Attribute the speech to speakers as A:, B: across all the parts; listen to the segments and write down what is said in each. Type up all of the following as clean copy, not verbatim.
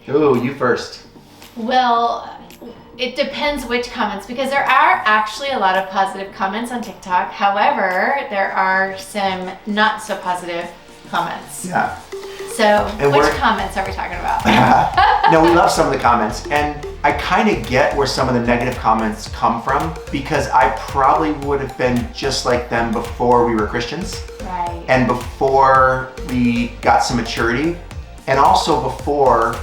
A: Ooh, you first.
B: Well, it depends which comments, because there are actually a lot of positive comments on TikTok. However, there are some not so positive comments.
A: Yeah.
B: So,
A: And
B: which comments are we talking about?
A: No, we love some of the comments, and I kind of get where some of the negative comments come from, because I probably would have been just like them before we were Christians.
B: Right.
A: And before we got some maturity, and also before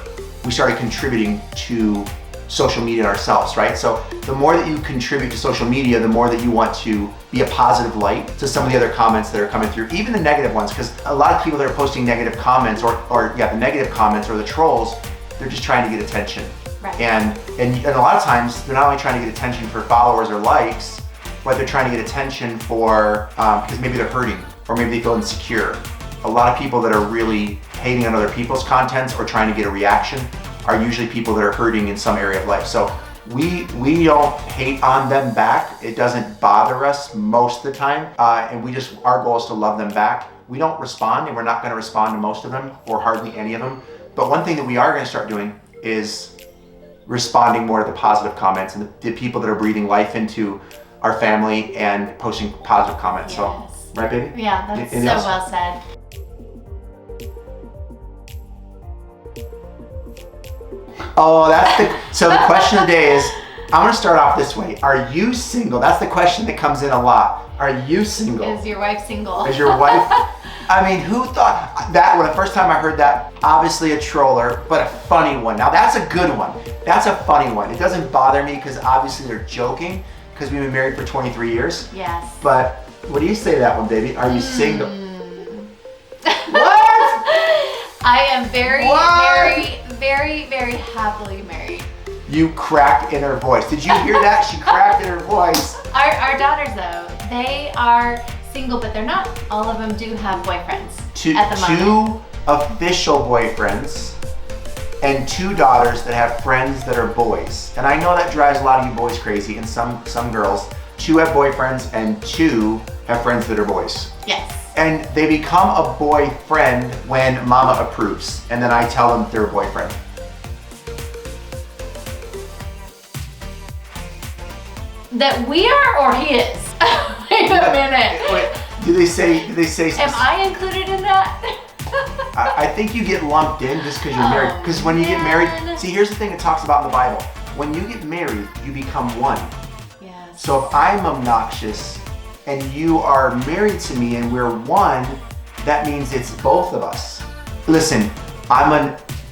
A: we started contributing to social media ourselves, right? So the more that you contribute to social media, the more that you want to be a positive light to some of the other comments that are coming through, even the negative ones, because a lot of people that are posting negative comments or the negative comments or the trolls, they're just trying to get attention.
B: Right.
A: And a lot of times they're not only trying to get attention for followers or likes, but they're trying to get attention for, because maybe they're hurting or maybe they feel insecure. A lot of people that are really hating on other people's contents or trying to get a reaction are usually people that are hurting in some area of life. So we don't hate on them back. It doesn't bother us most of the time. And our goal is to love them back. We don't respond, and we're not gonna respond to most of them or hardly any of them. But one thing that we are gonna start doing is responding more to the positive comments and the people that are breathing life into our family and posting positive comments.
B: Yes.
A: So, right, baby?
B: Yeah, that's
A: Anything
B: so
A: else?
B: well said.
A: Oh, so the question of the day is, I'm gonna start off this way. Are you single? That's the question that comes in a lot. Are you single?
B: Is your wife single?
A: Is your wife? I mean, who thought that? When the first time I heard that, obviously a troller, but a funny one. Now that's a good one. That's a funny one. It doesn't bother me because obviously they're joking because we've been married for 23 years.
B: Yes.
A: But what do you say to that one, baby? Are you single?
B: What? I am very,
A: What?
B: very happily married.
A: You cracked in her voice. Did you hear that? She cracked in her voice.
B: Our daughters, though, they are single, but they're not. All of them do have boyfriends at the moment.
A: 2 official boyfriends and 2 daughters that have friends that are boys. And I know that drives a lot of you boys crazy, and some girls. 2 have boyfriends and 2 have friends that are boys.
B: Yes.
A: And they become a boyfriend when mama approves, and then I tell them they're a boyfriend.
B: That we are, or he is? Wait a minute.
A: Wait, do they say?
B: Am I included in that?
A: I think you get lumped in just because you're married. Because when you get married, see, here's the thing it talks about in the Bible. When you get married, you become one.
B: Yes.
A: So if I'm obnoxious and you are married to me and we're one, that means it's both of us. Listen,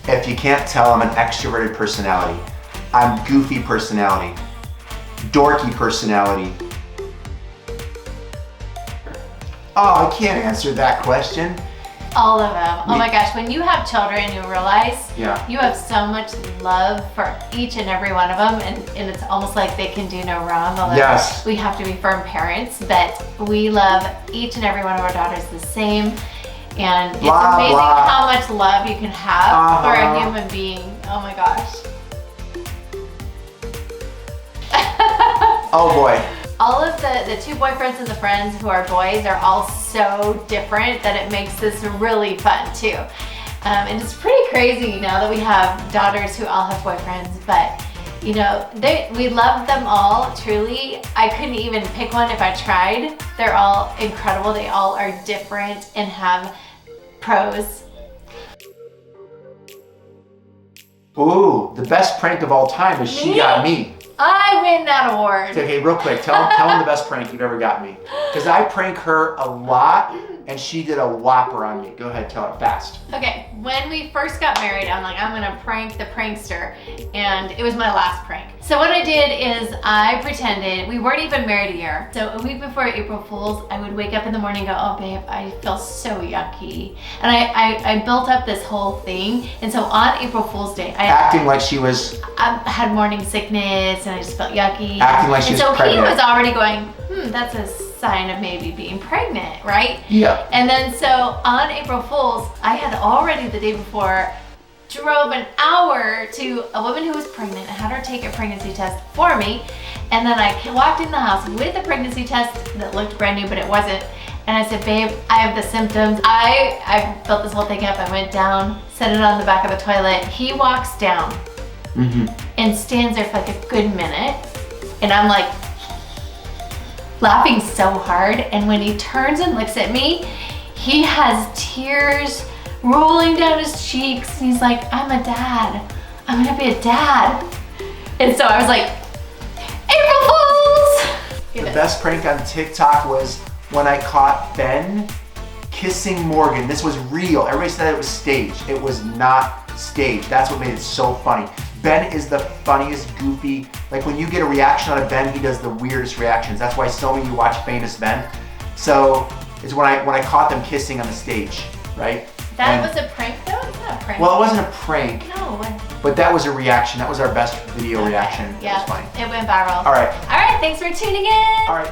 A: if you can't tell, I'm an extroverted personality. I'm goofy personality, dorky personality. Oh, I can't answer that question.
B: All of them. Oh my gosh, when you have children, you realize you have so much love for each and every one of them, and it's almost like they can do no wrong. Although
A: Yes.
B: we have to be firm parents, but we love each and every one of our daughters the same. And it's amazing how much love you can have for a human being. Oh my gosh.
A: Oh boy.
B: All of the 2 boyfriends and the friends who are boys are all so different that it makes this really fun too. And it's pretty crazy, that we have daughters who all have boyfriends, but we love them all, truly. I couldn't even pick one if I tried. They're all incredible. They all are different and have pros.
A: Ooh, the best prank of all time is she got me.
B: I win that award.
A: Okay, real quick, tell them the best prank you've ever got me. Because I prank her a lot, and she did a whopper on me. Go ahead, tell it fast.
B: Okay, when we first got married, I'm like, I'm gonna prank the prankster, and it was my last prank. So what I did is I pretended, we weren't even married a year. So a week before April Fool's, I would wake up in the morning and go, oh babe, I feel so yucky. And I built up this whole thing. And so on April Fool's Day,
A: Acting like she was...
B: I had morning sickness and I just felt yucky.
A: Acting like she was pregnant.
B: And so he was already going, that's a sign of maybe being pregnant, right?
A: Yeah.
B: And then so on April Fool's, I had already the day before drove an hour to a woman who was pregnant and had her take a pregnancy test for me. And then I walked in the house with a pregnancy test that looked brand new, but it wasn't. And I said, babe, I have the symptoms. I built this whole thing up. I went down, set it on the back of the toilet. He walks down and stands there for like a good minute. And I'm like laughing so hard. And when he turns and looks at me, he has tears rolling down his cheeks. And he's like, I'm a dad. I'm gonna be a dad. And so I was like, April Fools!
A: The best prank on TikTok was when I caught Ben kissing Morgan. This was real. Everybody said it was staged. It was not staged. That's what made it so funny. Ben is the funniest, goofy, like when you get a reaction out of Ben, he does the weirdest reactions. That's why so many of you watch Famous Ben. So it's when I caught them kissing on the stage, right?
B: That was a prank though? It's not a prank.
A: Well, it wasn't a prank.
B: No.
A: But that was a reaction. That was our best video reaction.
B: Yeah,
A: It was funny.
B: It went viral.
A: All right.
B: All right, thanks for tuning in.
A: All right.